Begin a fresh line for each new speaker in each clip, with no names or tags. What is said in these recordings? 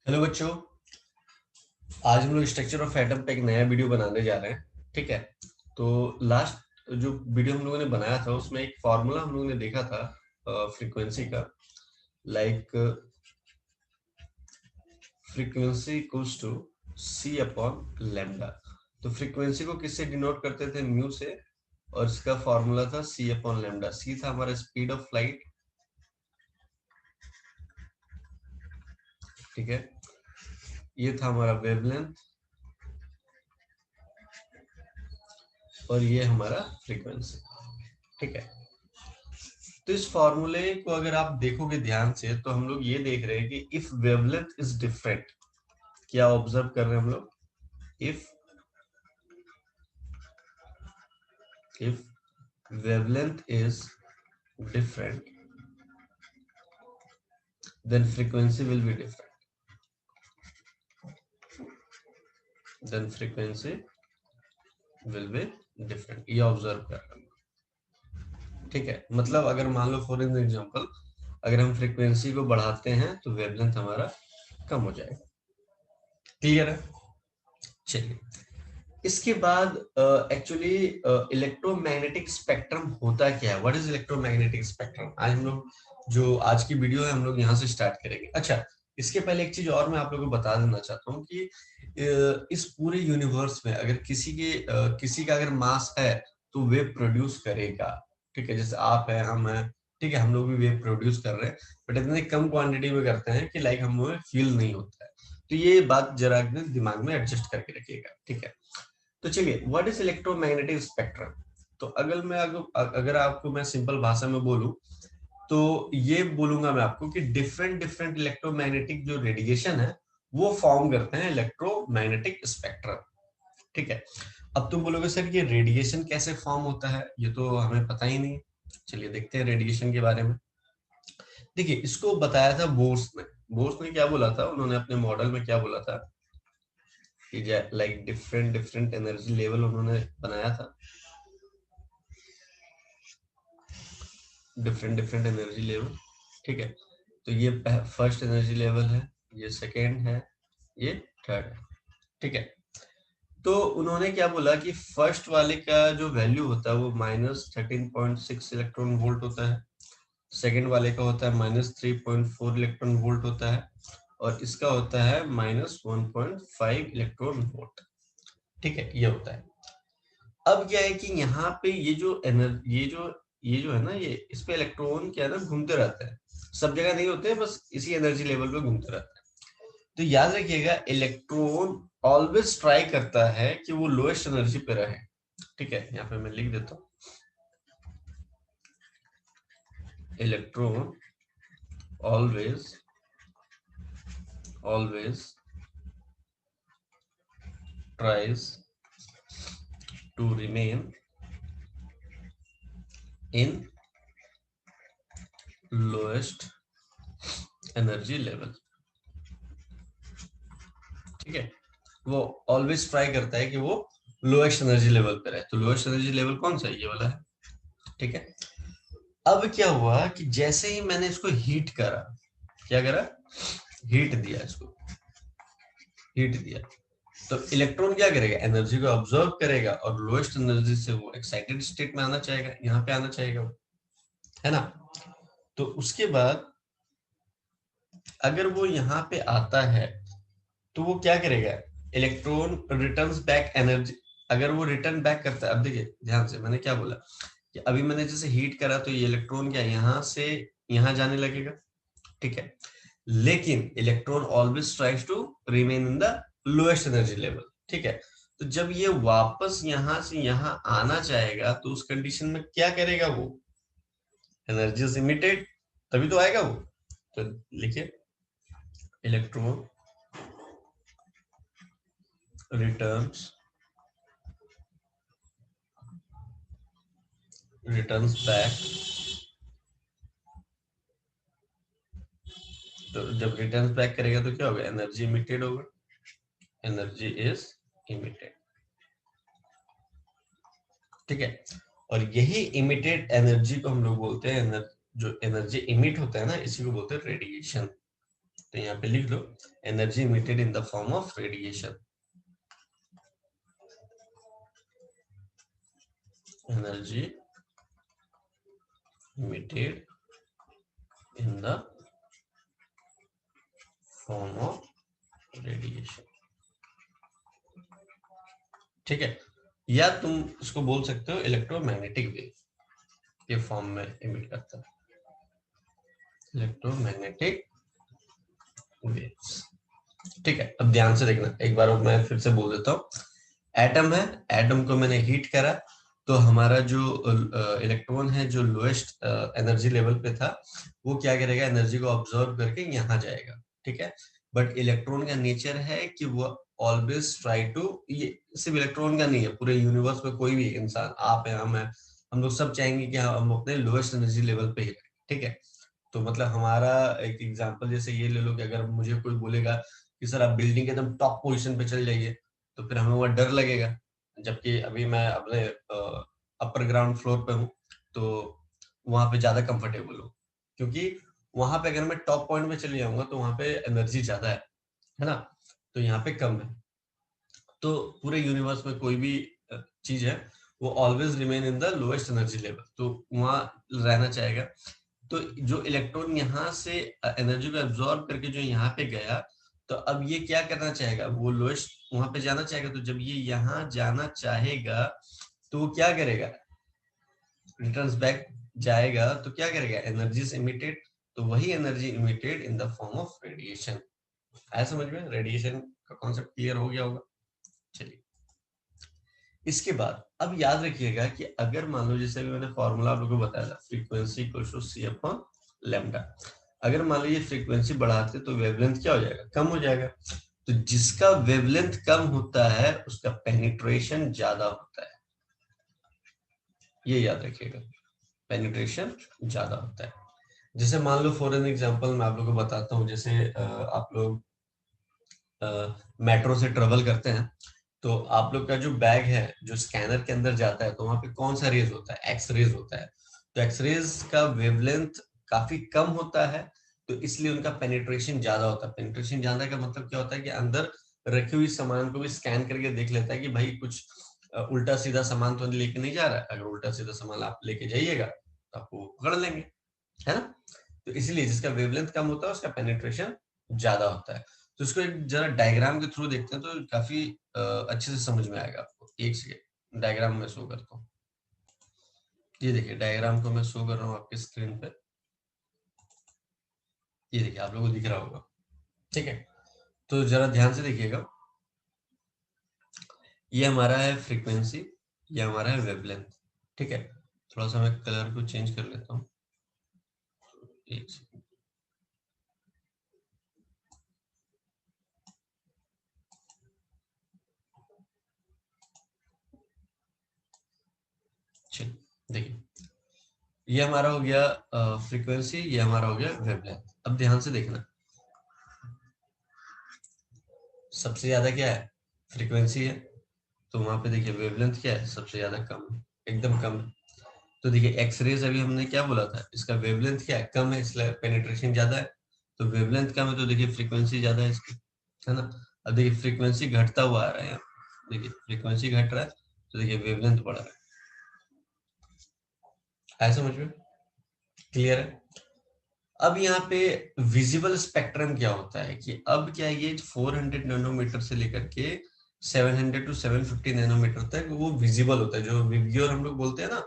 Hello बच्चों, आज हम लोग स्ट्रक्चर ऑफ एटम पे एक नया वीडियो बनाने जा रहे हैं। ठीक है। तो लास्ट जो वीडियो हम लोगों ने बनाया था उसमें एक फॉर्मूला हम लोगों ने देखा था फ्रीक्वेंसी का। Like frequency equals to C upon lambda. तो फ्रीक्वेंसी को किससे डिनोट करते थे? म्यू से। और इसका फॉर्मूला था सी अपॉन लैम्डा। सी था हमारा स्पीड ऑफ लाइट। ठीक है। ये था हमारा वेवलेंथ और ये हमारा फ्रीक्वेंसी। ठीक है। तो इस फॉर्मूले को अगर आप देखोगे ध्यान से तो हम लोग ये देख रहे हैं कि इफ वेवलेंथ इज डिफरेंट, क्या ऑब्जर्व कर रहे हैं हम लोग? If if wavelength is different then frequency will be different. Then frequency will be different, ये ऑब्जर्व कर रहे हैं। ठीक है। मतलब अगर मान लो फॉर एग्जांपल अगर हम फ्रीक्वेंसी को बढ़ाते हैं तो वेवलेंथ हमारा कम हो जाएगा। क्लियर है? चलिए, इसके बाद एक्चुअली इलेक्ट्रोमैग्नेटिक स्पेक्ट्रम होता क्या है? What is electromagnetic spectrum? आज हम लोग जो आज की वीडियो है हम लोग यहाँ से स्टार्ट करेंगे। अच्छा, इसके पहले एक चीज और मैं आप लोगों को बता देना चाहता हूँ कि इस पूरे यूनिवर्स में अगर किसी का अगर मास है तो वेव प्रोड्यूस करेगा। ठीक है। जैसे आप है, हम है, ठीक है, हम लोग भी वेव प्रोड्यूस कर रहे हैं, बट इतने कम क्वांटिटी में करते हैं कि लाइक हमें फील नहीं होता है। तो ये बात जरा दिमाग में एडजस्ट करके रखिएगा। ठीक है। तो चलिए, व्हाट इज इलेक्ट्रोमैग्नेटिक स्पेक्ट्रम? तो अगर आपको मैं सिंपल भाषा में बोलूं तो ये बोलूंगा मैं आपको कि डिफरेंट डिफरेंट इलेक्ट्रोमैग्नेटिक जो रेडिएशन है वो फॉर्म करते हैं इलेक्ट्रोमैग्नेटिक स्पेक्ट्रम। ठीक है। अब तुम बोलोगे सर ये रेडिएशन कैसे फॉर्म होता है, ये तो हमें पता ही नहीं। चलिए देखते हैं रेडिएशन के बारे में। देखिए, इसको बताया था बोर्स ने। बोर्स ने क्या बोला था, उन्होंने अपने मॉडल में क्या बोला था कि like different different energy level उन्होंने बनाया था। Different different energy level. ठीक है। तो ये फर्स्ट एनर्जी लेवल है, ये सेकेंड है, ये थर्ड है। ठीक है। तो उन्होंने क्या बोला कि फर्स्ट वाले का जो वैल्यू होता है वो -13.6 इलेक्ट्रॉन वोल्ट होता है। सेकेंड वाले का होता है -3.4 इलेक्ट्रॉन वोल्ट होता है। और इसका होता है -1.5 इलेक्ट्रॉन वोल्ट। ठीक है, ये होता है। अब क्या है कि यहाँ पे ये जो है ना, ये इस पे इलेक्ट्रॉन क्या है ना, घूमते रहते हैं। सब जगह नहीं होते हैं, बस इसी एनर्जी लेवल पे घूमते रहते हैं। तो याद रखिएगा, इलेक्ट्रॉन ऑलवेज ट्राई करता है कि वो लोएस्ट एनर्जी पे रहे। ठीक है, यहाँ पे मैं लिख देता हूँ, electron always always tries to remain in lowest energy level. ठीक है। वो ऑलवेज ट्राई करता है कि वो लोएस्ट एनर्जी लेवल पे रहे। तो लोएस्ट एनर्जी लेवल कौन सा है? ये वाला है। ठीक है। अब क्या हुआ कि जैसे ही मैंने इसको हीट करा, क्या करा? हीट दिया इसको, हीट दिया। तो इलेक्ट्रॉन क्या करेगा? एनर्जी को ऑब्जर्व करेगा और लोएस्ट एनर्जी से वो एक्साइटेड स्टेट में आना चाहेगा, यहाँ पे आना चाहेगा वो, है ना? तो उसके बाद अगर वो यहाँ पे आता है तो वो क्या करेगा? Electron returns back energy. अगर वो रिटर्न बैक करता है, अब देखिए ध्यान से, मैंने क्या बोला कि अभी मैंने जैसे हीट करा तो ये इलेक्ट्रॉन क्या यहाँ से यहाँ जाने लगेगा। ठीक है। लेकिन electron always tries to remain in the lowest energy level. ठीक है। तो जब ये वापस यहां से यहाँ आना चाहेगा तो उस कंडीशन में क्या करेगा वो? एनर्जी इज इमिटेड, तभी तो आएगा वो। तो लिखिए, इलेक्ट्रॉन रिटर्न्स रिटर्न्स बैक। तो जब रिटर्न्स बैक करेगा तो क्या होगा? एनर्जी इमिटेड होगा, एनर्जी इज इमिटेड। ठीक है। और यही इमिटेड एनर्जी को हम लोग बोलते हैं जो एनर्जी इमिट होता है ना, इसी को बोलते हैं रेडिएशन। तो यहाँ पे लिख low energy emitted in the form of radiation, energy emitted in the form of radiation. ठीक है, या तुम इसको बोल सकते हो इलेक्ट्रोमैग्नेटिक वेव के फॉर्म में इमिट करता है, इलेक्ट्रोमैग्नेटिक वेव्स। ठीक है, अब ध्यान से देखना, एक बार मैं फिर से बोल देता हूँ। एटम है, एटम को मैंने हीट करा तो हमारा जो इलेक्ट्रॉन है जो लोएस्ट एनर्जी लेवल पे था वो क्या करेगा, एनर्जी को ऑब्जर्व करके यहाँ जाएगा। ठीक है, बट इलेक्ट्रॉन का नेचर है कि वो ऑलवेज ट्राई टू, ये सिर्फ इलेक्ट्रॉन का नहीं है, पूरे यूनिवर्स में कोई भी इंसान, आप है, हम लोग सब चाहेंगे कि हम अपने लोएस्ट एनर्जी लेवल पे ही रहें। ठीक है, तो मतलब हमारा एक एग्जांपल जैसे ये ले लो कि अगर मुझे कोई बोलेगा कि सर आप बिल्डिंग के एकदम टॉप पोजीशन पे चल जाइए, तो फिर हमें वहाँ डर लगेगा, जबकि अभी मैं अपने अपर ग्राउंड फ्लोर पे हूँ तो वहां पे ज्यादा कंफर्टेबल हूँ, क्योंकि वहां पे अगर मैं टॉप पॉइंट पे चले जाऊंगा तो वहां पे एनर्जी ज्यादा है ना, तो यहाँ पे कम है। तो पूरे यूनिवर्स में कोई भी चीज है वो always remain in the lowest energy level, तो वहां रहना चाहेगा। तो जो इलेक्ट्रॉन यहाँ से एनर्जी को एब्जॉर्ब करके जो यहाँ पे गया, तो अब ये क्या करना चाहेगा, वो लोएस्ट वहां पे जाना चाहेगा। तो जब ये यहाँ जाना चाहेगा तो वो क्या करेगा, रिटर्न्स बैक जाएगा, तो क्या करेगा, एनर्जी से इमिटेड, तो वही energy emitted in the form of radiation. आया समझ में, रेडिएशन का कॉन्सेप्ट क्लियर हो गया होगा। चलिए, इसके बाद अब याद रखिएगा कि अगर मान लो जैसे अभी मैंने फॉर्मूला आप लोगों को बताया था, frequency equals to C upon lambda, अगर मान लो ये फ्रीक्वेंसी बढ़ाते तो वेवलेंथ क्या हो जाएगा, कम हो जाएगा। तो जिसका वेवलेंथ कम होता है उसका पेनिट्रेशन ज्यादा होता है, ये याद रखिएगा, पेनिट्रेशन ज्यादा होता है। जैसे मान लो फॉर एन एग्जांपल मैं आप लोगों को बताता हूँ, जैसे आप लोग मेट्रो से ट्रेवल करते हैं तो आप लोग का जो बैग है जो स्कैनर के अंदर जाता है तो वहां पे कौन सा रेज होता है, एक्स रेज होता है। तो एक्स रेज का वेवलेंथ काफी कम होता है, तो इसलिए उनका पेनिट्रेशन ज्यादा होता है। पेनिट्रेशन ज्यादा का मतलब क्या होता है कि अंदर रखी हुई सामान को भी स्कैन करके देख लेता है कि भाई कुछ उल्टा सीधा सामान तो लेके नहीं जा रहा है, अगर उल्टा सीधा सामान आप लेके जाइएगा तो आपको पकड़ लेंगे, है ना। तो इसलिए जिसका वेवलेंथ कम होता है उसका पेनिट्रेशन ज्यादा होता है। तो इसको एक जरा डायग्राम के थ्रू देखते हैं तो काफी अच्छे से समझ में आएगा आपको। एक सेकेंड, डायग्राम में शो करता हूँ। ये देखिए डायग्राम को मैं शो कर रहा हूँ आपके स्क्रीन पे, ये देखिए आप लोगों को दिख रहा होगा। ठीक है, तो जरा ध्यान से देखिएगा, ये हमारा है फ्रीक्वेंसी, ये हमारा है वेवलेंथ। ठीक है, थोड़ा सा मैं कलर को चेंज कर लेता हूँ, एक सेकेंड। चलिए देखिए, ये हमारा हो गया फ्रीक्वेंसी, ये हमारा हो गया वेवलेंथ। अब ध्यान से देखना, सबसे ज्यादा क्या है, फ्रीक्वेंसी है, तो वहां पे देखिए वेवलेंथ क्या है, सबसे ज्यादा कम है, एकदम कम है। तो देखिए एक्सरेज अभी हमने क्या बोला था, इसका वेवलेंथ क्या है, कम है, इसलिए पेनिट्रेशन ज्यादा है। तो वेवलेंथ कम है तो देखिए फ्रीक्वेंसी ज्यादा है इसकी, है ना। अब देखिए फ्रीक्वेंसी घटता हुआ आ रहा है यहाँ, देखिए फ्रीक्वेंसी घट रहा है तो देखिए वेवलेंथ बढ़ रहा है। ऐसा समझ में क्लियर है। अब यहाँ पे विजिबल स्पेक्ट्रम क्या होता है कि अब क्या ये 400 नैनोमीटर से लेकर के 700 टू 750 नैनोमीटर तक वो विजिबल होता है, जो विबग्योर हम लोग बोलते हैं ना।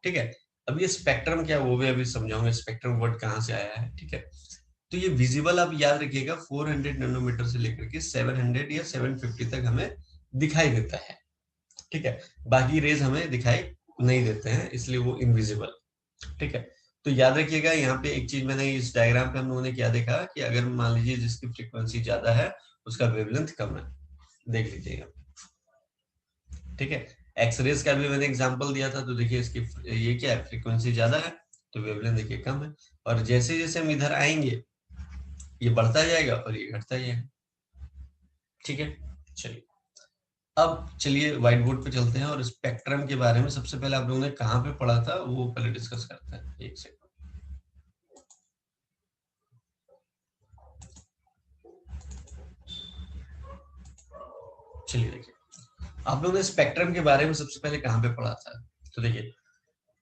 ठीक है, अब ये स्पेक्ट्रम क्या है वो भी अभी समझाऊंगा, स्पेक्ट्रम वर्ड कहाँ से आया है। ठीक है, तो ये विजिबल आप याद रखिएगा 400 नैनोमीटर से लेकर के 700 या 750 तक हमें दिखाई देता है। ठीक है, बाकी रेज हमें दिखाई नहीं देते हैं, इसलिए वो इनविजिबल। ठीक है, तो याद रखिएगा यहाँ पे एक चीज मैंने इस डायग्राम पे हम लोगों ने क्या देखा कि अगर मान लीजिए जिसकी फ्रीक्वेंसी ज्यादा है उसका वेवलेंथ कम है, देख लीजिएगा। ठीक है, एक्सरेज का भी मैंने एग्जांपल दिया था, तो देखिए इसकी ये क्या है, फ्रीक्वेंसी ज्यादा है तो वेवलेंथ देखिए कम है, और जैसे जैसे हम इधर आएंगे ये बढ़ता जाएगा और ये घटता जाएगा। ठीक है, चलिए अब चलिए व्हाइट बोर्ड पे चलते हैं और स्पेक्ट्रम के बारे में सबसे पहले आप लोगों ने कहाँ पे पढ़ा था वो पहले डिस्कस करते हैं। एक सेकंड, चलिए देखिए, आप लोगों ने स्पेक्ट्रम के बारे में सबसे पहले कहाँ पे पढ़ा था? तो देखिए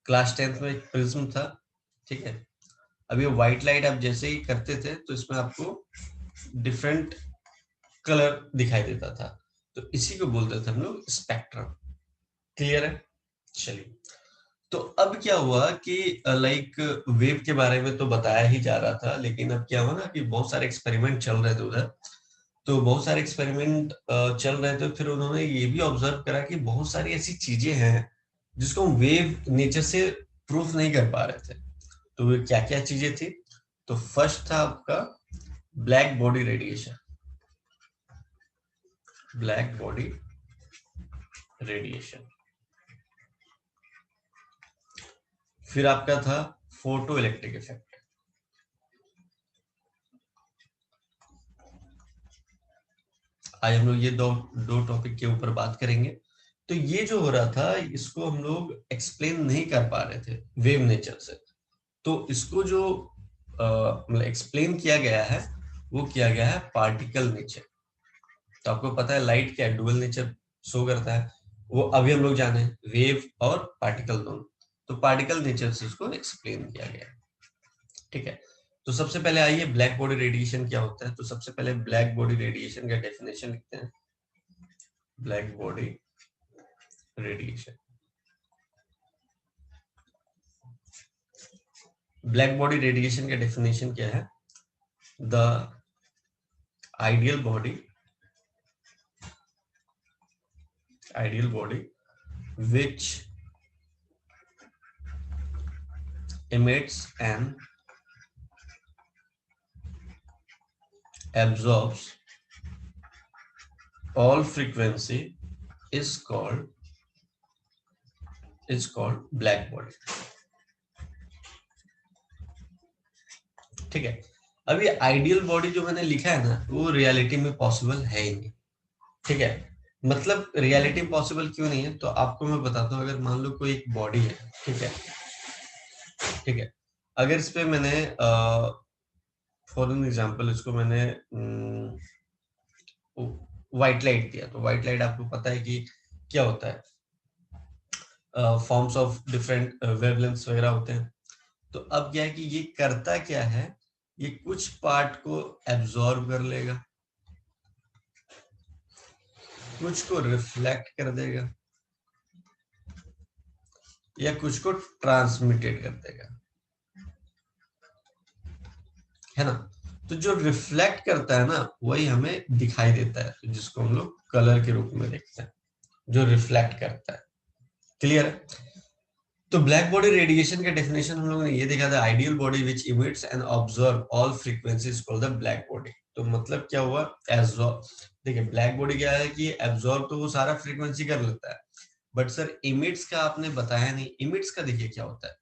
क्लास 10th में एक प्रिज्म था, ठीक है। अब ये व्हाइट लाइट आप जैसे ही करते थे तो इसमें आपको डिफरेंट कलर दिखाई देता था, तो इसी को बोलते थे हम लोग स्पेक्ट्रम। क्लियर है? चलिए, तो अब क्या हुआ कि लाइक वेव के बारे में तो बताया ही जा रहा था, लेकिन अब क्या हुआ ना कि बहुत सारे एक्सपेरिमेंट चल रहे थे उधर। तो बहुत सारे एक्सपेरिमेंट चल रहे थे, फिर उन्होंने ये भी ऑब्जर्व करा कि बहुत सारी ऐसी चीजें हैं जिसको हम वेव नेचर से प्रूफ नहीं कर पा रहे थे। तो वे क्या क्या चीजें थी? तो फर्स्ट था आपका black body radiation. Black body radiation. फिर आपका था फोटो इलेक्ट्रिक इफेक्ट। आज हम लोग ये दो दो टॉपिक के ऊपर बात करेंगे। तो ये जो हो रहा था इसको हम लोग एक्सप्लेन नहीं कर पा रहे थे वेव नेचर से, तो इसको जो मतलब एक्सप्लेन किया गया है वो किया गया है पार्टिकल नेचर। तो आपको पता है लाइट क्या डुअल नेचर शो करता है, वो अभी हम लोग जाने वेव और पार्टिकल दोनों। तो पार्टिकल नेचर से इसको एक्सप्लेन किया गया है, ठीक है। तो सबसे पहले आइए ब्लैक बॉडी रेडिएशन क्या होता है। तो सबसे पहले ब्लैक बॉडी रेडिएशन का डेफिनेशन लिखते हैं। Black body radiation. Black body radiation का डेफिनेशन क्या है? The ideal body which emits and absorbs all frequency is called black body। ठीक है। अब ये आइडियल बॉडी जो मैंने लिखा है ना वो रियलिटी में पॉसिबल है ही नहीं, ठीक है। मतलब रियलिटी पॉसिबल क्यों नहीं है तो आपको मैं बताता हूँ। अगर मान लो कोई एक बॉडी है, ठीक है, ठीक है। अगर इस पे मैंने फॉर एन एग्जांपल इसको मैंने व्हाइट लाइट दिया, तो व्हाइट लाइट आपको पता है कि क्या होता है, फॉर्म्स ऑफ डिफरेंट वेवलेंथ्स वगैरह होते हैं। तो अब क्या है कि ये करता क्या है, ये कुछ पार्ट को एब्जॉर्ब कर लेगा, कुछ को रिफ्लेक्ट कर देगा, या कुछ को ट्रांसमिटेड कर देगा, है ना। तो जो रिफ्लेक्ट करता है ना वही हमें दिखाई देता है, तो जिसको हम लोग कलर के रूप में देखते हैं, जो रिफ्लेक्ट करता है। क्लियर है? तो ब्लैक बॉडी रेडिएशन का डेफिनेशन हम लोगों ने ये देखा था, ideal body which emits and observe all frequencies called the black body. तो मतलब क्या हुआ, एब्जॉर्ब। देखिए ब्लैक बॉडी क्या है कि एब्जॉर्ब तो वो सारा फ्रीक्वेंसी कर लेता है, बट सर इमिट्स का आपने बताया नहीं। इमिट्स का देखिए क्या होता है,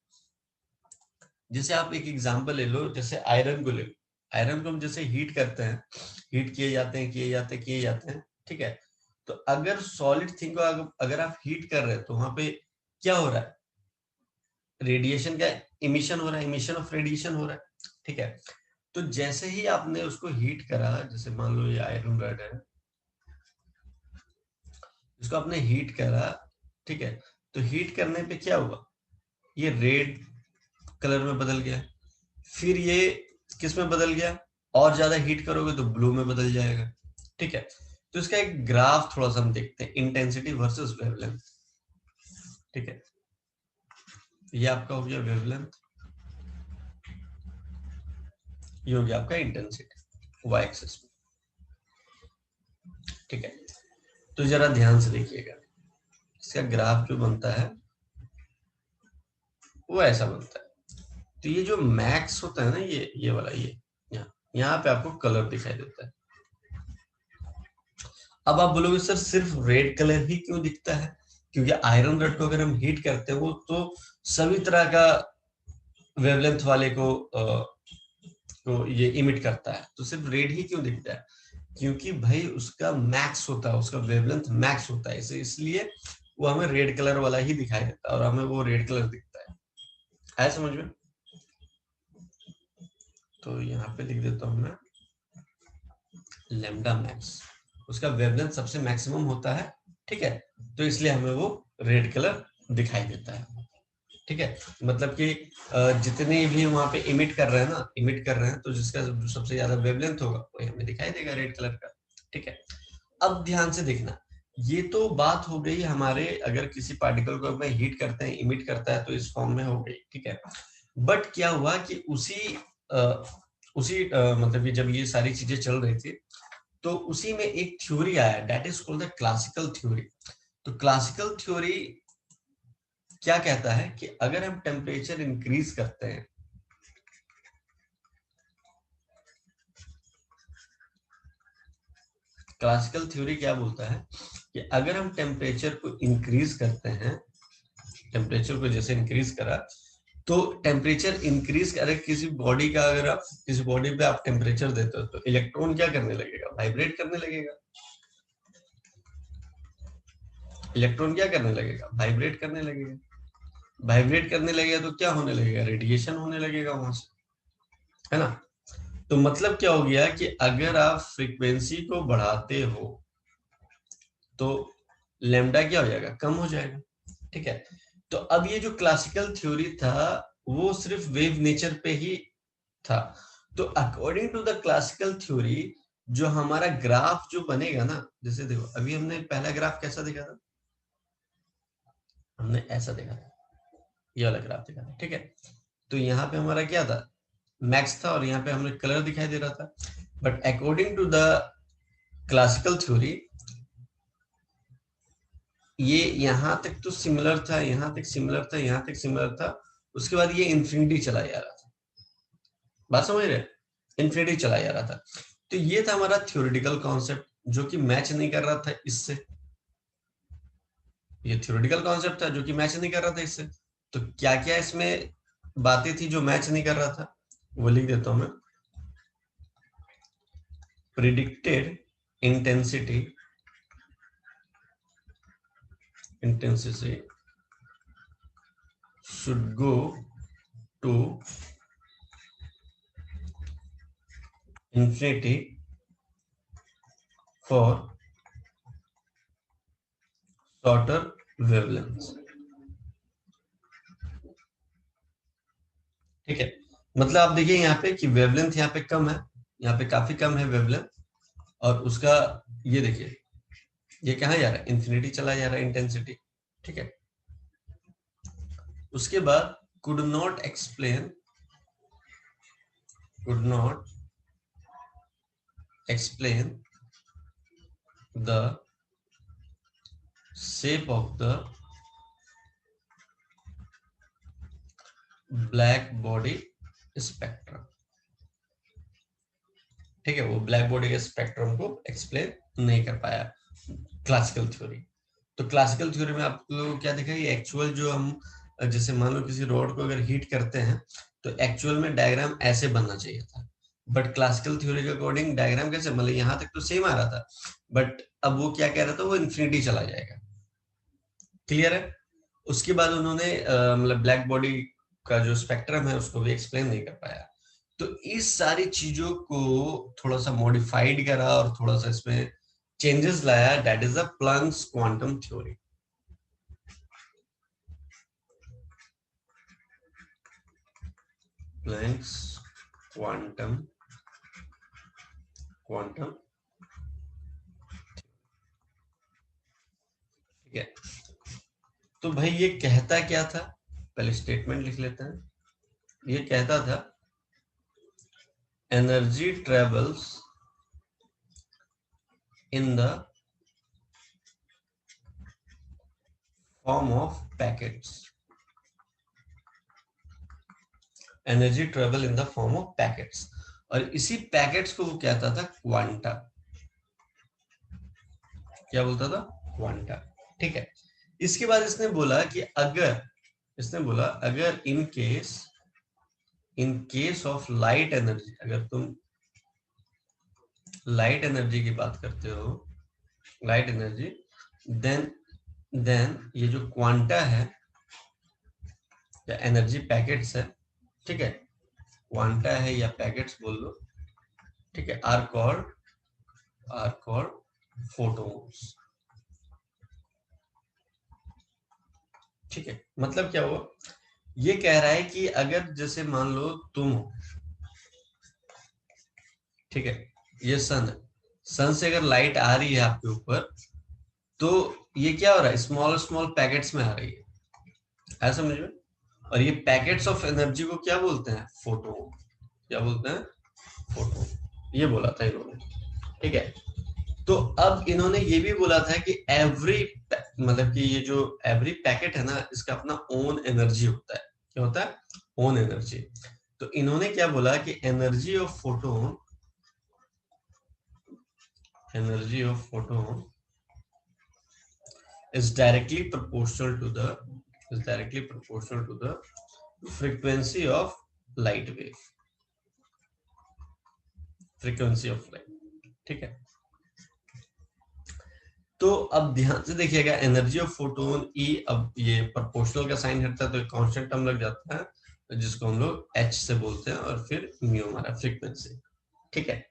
जैसे आप एक एग्जांपल ले लो, जैसे आयरन को ले लो। आयरन को हम जैसे हीट करते हैं, हीट किए जाते हैं, ठीक है। तो अगर सॉलिड थिंग को अगर आप हीट कर रहे हैं तो वहां पे क्या हो रहा है, रेडिएशन का इमिशन हो रहा है, इमिशन ऑफ रेडिएशन हो रहा है, ठीक है। तो जैसे ही आपने उसको हीट करा, जैसे मान लो ये आयरन रॉड है, इसको आपने हीट करा, ठीक है। तो हीट करने पे क्या हुआ, ये रेड कलर में बदल गया, फिर ये किस में बदल गया, और ज्यादा हीट करोगे तो ब्लू में बदल जाएगा, ठीक है। तो इसका एक ग्राफ थोड़ा सा हम देखते हैं, इंटेंसिटी वर्सेस वेवलेंथ, ठीक है। ये आपका हो गया वेवलेंथ, ये हो गया आपका इंटेंसिटी वाई एक्सिस में, ठीक है। तो जरा ध्यान से देखिएगा, इसका ग्राफ जो बनता है वो ऐसा बनता है। तो ये जो मैक्स होता है ना, ये वाला, ये यहाँ पे आपको कलर दिखाई देता है। अब आप बोलोगे सर सिर्फ रेड कलर ही क्यों दिखता है, क्योंकि आयरन रड को अगर हम हीट करते हैं वो तो सभी तरह का वेवलेंथ वाले को ये इमिट करता है, तो सिर्फ रेड ही क्यों दिखता है, क्योंकि भाई उसका मैक्स होता है, उसका वेवलेंथ मैक्स होता है, इसलिए वो हमें रेड कलर वाला ही दिखाई देता है और हमें वो रेड कलर दिखता है समझ में। तो यहाँ पे लिख देता हूँ मैं लैम्डा मैक्स उसका वेवलेंथ सबसे मैक्सिमम होता है, ठीक है, तो इसलिए हमें वो रेड कलर दिखाई देता है, ठीक है। मतलब कि जितने भी वहां पे इमिट कर रहे हैं ना, इमिट कर रहे हैं, तो जिसका सबसे ज्यादा वेवलेंथ होगा वही हमें दिखाई देगा रेड कलर का, ठीक है। अब ध्यान से देखना, ये तो बात हो गई हमारे, अगर किसी पार्टिकल को मैं हीट करते हैं, इमिट करता है, तो इस फॉर्म में हो गई, ठीक है। बट क्या हुआ कि उसी मतलब कि जब ये सारी चीजें चल रही थी, तो उसी में एक थ्योरी आया, that is called the classical theory. तो क्लासिकल थ्योरी क्या कहता है कि अगर हम टेम्परेचर इंक्रीज करते हैं, क्लासिकल थ्योरी क्या बोलता है कि अगर हम टेम्परेचर को इंक्रीज करते हैं, टेम्परेचर को जैसे इंक्रीज करा, तो टेम्परेचर इंक्रीज, अगर किसी बॉडी का, अगर आप किसी बॉडी पे आप टेम्परेचर देते हो, तो इलेक्ट्रॉन क्या करने लगेगा, वाइब्रेट करने लगेगा। इलेक्ट्रॉन क्या करने लगेगा, वाइब्रेट करने लगेगा। वाइब्रेट करने लगेगा तो क्या होने लगेगा, रेडिएशन होने लगेगा वहां से, है ना। तो मतलब क्या हो गया कि अगर आप फ्रीक्वेंसी को बढ़ाते हो तो लैम्डा क्या हो जाएगा, कम हो जाएगा, ठीक है। तो अब ये जो क्लासिकल थ्योरी था वो सिर्फ वेव नेचर पे ही था। तो according to the classical theory जो हमारा ग्राफ जो बनेगा ना, जैसे देखो अभी हमने पहला ग्राफ कैसा देखा था, हमने ऐसा देखा था, ये वाला ग्राफ देखा था, ठीक है। तो यहाँ पे हमारा क्या था, मैक्स था, और यहाँ पे हमें कलर दिखाई दे रहा था। But according to the classical theory ये यहाँ तक तो सिमिलर था, यहाँ तक सिमिलर था, यहाँ तक सिमिलर था, उसके बाद ये इन्फिनिटी चला जा रहा था, बात समझ रहे, इन्फिनिटी चला जा रहा था। तो ये था हमारा थ्योरेटिकल कॉन्सेप्ट जो कि मैच नहीं कर रहा था इससे, ये थ्योरेटिकल कॉन्सेप्ट था जो कि मैच नहीं कर रहा था इससे। तो क्या क्या इसमें बातें थी जो मैच नहीं कर रहा था, वो लिख देता हूं मैं। Predicted intensity should go to infinity for shorter wavelengths, ठीक है। मतलब आप देखिए यहाँ पे कि वेवलेंथ यहाँ पे कम है, यहाँ पे काफी कम है वेवलेंथ, और उसका ये देखिए ये कहाँ जा रहा है, इन्फिनिटी चला जा रहा है इंटेंसिटी, ठीक है। उसके बाद could not explain the shape of the black body spectrum, ठीक है। वो ब्लैक बॉडी के स्पेक्ट्रम को एक्सप्लेन नहीं कर पाया क्लासिकल थ्योरी। तो क्लासिकल थ्योरी में आप लोगों को क्या दिखा, ये एक्चुअल जो हम जैसे मान लो किसी रॉड को अगर हीट करते हैं तो एक्चुअल में डायग्राम ऐसे बनना चाहिए था, बट क्लासिकल थ्योरी के अकॉर्डिंग डायग्राम कैसे, मतलब यहाँ तक तो सेम आ रहा था, बट अब वो क्या कह रहा था, वो इन्फिनिटी चला जाएगा, क्लियर है। उसके बाद उन्होंने मतलब ब्लैक बॉडी का जो स्पेक्ट्रम है उसको भी एक्सप्लेन नहीं कर पाया। तो इस सारी चीजों को थोड़ा सा मॉडिफाइड करा और थोड़ा सा इसमें चेंजेस लाया, that is the Planck's quantum theory. Planck's quantum quantum ठीक है। तो भाई ये कहता क्या था, पहले स्टेटमेंट लिख लेते हैं। ये कहता था energy travels in the form of packets, energy travel in the form of packets, और इसी पैकेट्स को वो कहता था क्वांटा, क्या बोलता था, क्वांटा, ठीक है। इसके बाद इसने बोला कि अगर in case of light energy, अगर तुम लाइट एनर्जी की बात करते हो, लाइट एनर्जी, देन ये जो क्वांटा है या एनर्जी पैकेट्स है, ठीक है, क्वांटा है या पैकेट्स बोल लो, ठीक है, आर कॉल्ड फोटोन्स। ठीक है, मतलब क्या हुआ, ये कह रहा है कि अगर जैसे मान लो तुम हो, ठीक है, ये सन है, सन से अगर लाइट आ रही है आपके ऊपर, तो ये क्या हो रहा है, स्मॉल स्मॉल पैकेट्स में आ रही है, ऐसा समझ में। और ये पैकेट्स ऑफ एनर्जी को क्या बोलते हैं, फोटोन। क्या बोलते हैं, फोटोन। ये बोला था इन्होंने, ठीक है। तो अब इन्होंने ये भी बोला था कि एवरी, मतलब कि ये जो एवरी पैकेट है ना, इसका अपना ओन एनर्जी होता है। क्या होता है, ओन एनर्जी। तो इन्होंने क्या बोला कि energy of photon, energy of photon is directly proportional to the, is directly proportional to the frequency of light wave, frequency of light। ठीक है, तो अब ध्यान से देखिएगा, एनर्जी ऑफ फोटोन ई, अब ये प्रोपोर्शनल का साइन हटता है तो एक कांस्टेंट टर्म लग जाता है जिसको हम लोग एच से बोलते हैं, और फिर म्यू हमारा फ्रीक्वेंसी। ठीक है,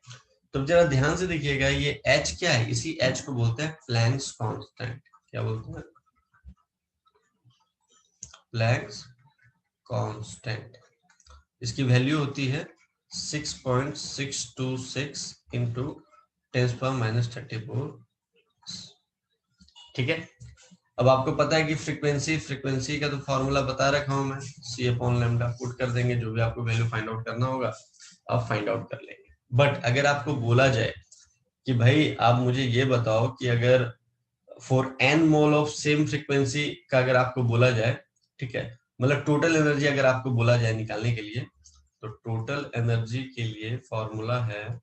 तो जरा ध्यान से देखिएगा, ये एच क्या है, इसी एच को बोलते हैं प्लैंक्स कांस्टेंट। क्या बोलते हैं, प्लैंक्स कांस्टेंट। इसकी वैल्यू होती है 6.626 इंटू 10⁻⁻34। ठीक है, अब आपको पता है कि फ्रीक्वेंसी, फ्रीक्वेंसी का तो फॉर्मूला बता रखा हूं मैं, सी अपॉन लैम्डा। पुट कर देंगे, जो भी आपको वैल्यू फाइंड आउट करना होगा आप फाइंड आउट कर लेंगे। बट अगर आपको बोला जाए कि भाई आप मुझे ये बताओ कि अगर for n mole of same frequency का अगर आपको बोला जाए, ठीक है, मतलब टोटल एनर्जी अगर आपको बोला जाए निकालने के लिए, तो टोटल एनर्जी के लिए फॉर्मूला है,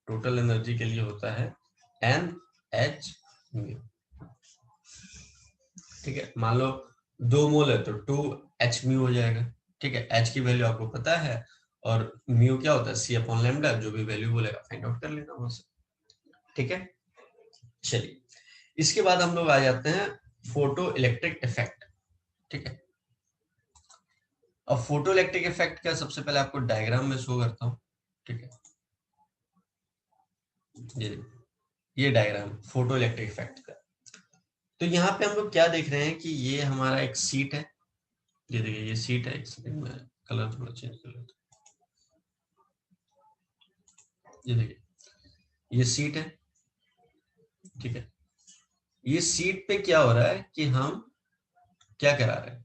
टोटल एनर्जी के लिए होता है एन एच म्यू। ठीक है, मान लो 2 मोल है तो 2 एच म्यू हो जाएगा। ठीक है, एच की वैल्यू आपको पता है, और म्यू क्या होता है, सी अपॉन लैम्डा, जो भी वैल्यू बोलेगा फाइंड आउट कर लेना वहां से। ठीक है, चलिए इसके बाद हम लोग आ जाते हैं फोटो इलेक्ट्रिक इफेक्ट। ठीक है, अब फोटो इलेक्ट्रिक इफेक्ट का सबसे पहले आपको डायग्राम में शो करता हूँ। ठीक है, ये डायग्राम फोटो इलेक्ट्रिक इफेक्ट का। तो यहाँ पे हम लोग क्या देख रहे हैं कि ये हमारा एक सीट है, ये देखिए ये सीट है, एक सेकंड में कलर थोड़ा चेंज कर लेते हैं। ये देखिए ये सीट है। ठीक है, ये सीट पे क्या हो रहा है कि हम क्या करा रहे हैं,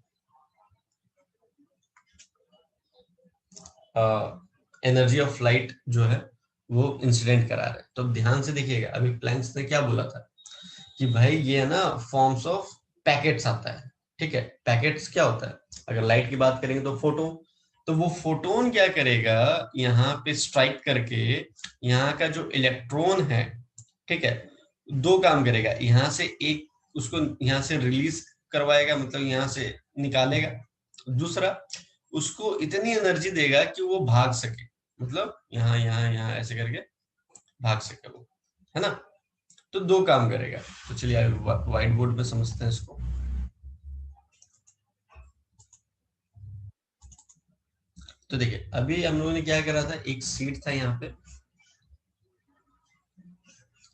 एनर्जी ऑफ लाइट जो है वो इंसिडेंट करा रहे हैं। तो ध्यान से देखिएगा, अभी प्लैंक्स ने क्या बोला था कि भाई ये है ना फॉर्म्स ऑफ पैकेट्स आता है। ठीक है, पैकेट्स क्या होता है, अगर लाइट की बात करेंगे तो फोटोन, तो वो फोटोन क्या करेगा, यहाँ पे स्ट्राइक करके यहाँ का जो इलेक्ट्रॉन है, ठीक है, 2 काम करेगा, यहाँ से एक उसको यहाँ से रिलीज करवाएगा, मतलब यहाँ से निकालेगा, दूसरा उसको इतनी एनर्जी देगा कि वो भाग सके, मतलब यहाँ यहाँ यहाँ ऐसे करके भाग सके वो, है ना। तो 2 काम करेगा। तो चलिए व्हाइट बोर्ड पे समझते हैं इसको। तो देखिए अभी हम लोगों ने क्या करा था, एक सीट था यहाँ पे,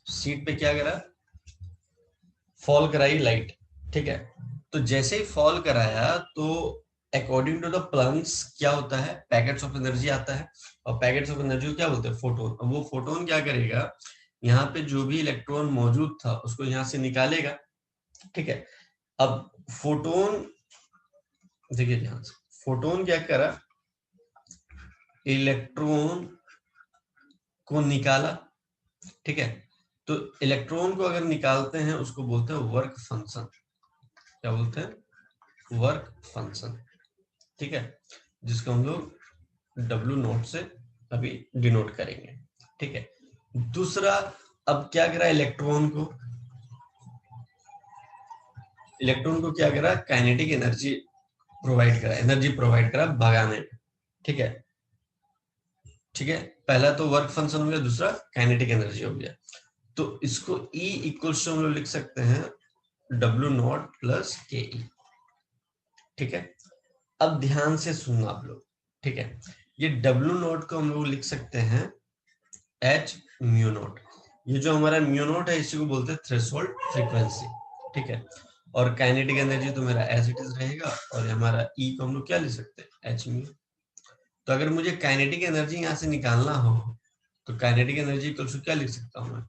सीट पे क्या करा, फॉल कराई लाइट। ठीक है, तो जैसे ही फॉल कराया तो अकॉर्डिंग टू द प्लंक्स क्या होता है, पैकेट्स ऑफ एनर्जी आता है, और पैकेट्स ऑफ एनर्जी को क्या बोलते हैं, फोटोन। अब वो फोटोन क्या करेगा, यहाँ पे जो भी इलेक्ट्रॉन मौजूद था उसको यहाँ से निकालेगा। ठीक है, अब फोटोन, देखिए ध्यान से, फोटोन क्या करा, इलेक्ट्रॉन को निकाला। ठीक है, तो इलेक्ट्रॉन को अगर निकालते हैं उसको बोलते हैं वर्क फंक्शन। क्या बोलते हैं, वर्क फंक्शन। ठीक है, जिसको हम लोग डब्ल्यू नोट से अभी डिनोट करेंगे। ठीक है, दूसरा, अब क्या करा, इलेक्ट्रॉन को क्या करा, काइनेटिक एनर्जी प्रोवाइड करा, एनर्जी प्रोवाइड करा भगाने में। ठीक है, ठीक है, पहला तो वर्क फंक्शन हो गया, दूसरा काइनेटिक एनर्जी हो गया। तो इसको E इक्वल्स टू हम लोग लिख सकते हैं डब्ल्यू नॉट प्लस के ई। ठीक है, अब ध्यान से सुनना आप लोग। ठीक है, ये डब्ल्यू नॉट को हम लोग लिख सकते हैं एच म्यू नॉट। ये जो हमारा म्यू नॉट है इसी को बोलते हैं थ्रेशोल्ड फ्रीक्वेंसी, ठीक है। और काइनेटिक एनर्जी तो मेरा एज इट इज रहेगा, और ये हमारा ई को हम लोग क्या लिख सकते हैं, एच म्यू। तो अगर मुझे काइनेटिक एनर्जी यहाँ से निकालना हो तो काइनेटिक एनर्जी इक्वल टू क्या लिख सकता हूँ मैं,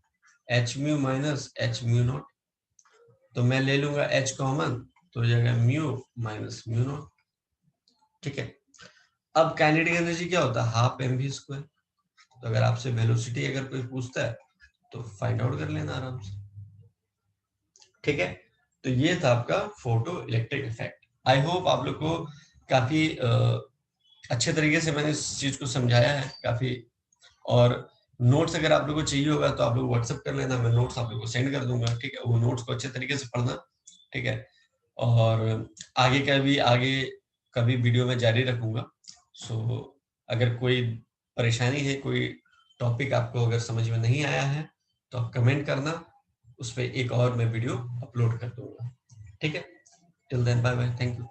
H mu minus H mu naught. तो मैं ले लूंगा एच कॉमन, तो हो जाएगा म्यू माइनस म्यू नॉट, ठीक है। अब काइनेटिक एनर्जी क्या होता है, हाफ एम वी स्क्वायर। तो अगर आपसे वेलोसिटी अगर कोई पूछता है तो फाइंड आउट कर लेना आराम से, ठीक है। तो ये था आपका photo electric effect. I hope आप लोग को काफी अच्छे तरीके से मैंने इस चीज को समझाया है काफी। और नोट्स अगर आप लोगों को चाहिए होगा तो आप लोग व्हाट्सएप कर लेना, मैं नोट्स आप लोगों को सेंड कर दूंगा, ठीक है। वो नोट्स को अच्छे तरीके से पढ़ना, ठीक है। और आगे का भी वीडियो में जारी रखूंगा। सो अगर कोई परेशानी है, कोई टॉपिक आपको अगर समझ में नहीं आया है तो आप कमेंट करना, उस पर एक और मैं वीडियो अपलोड कर दूंगा, ठीक है। Till then bye bye, thank you.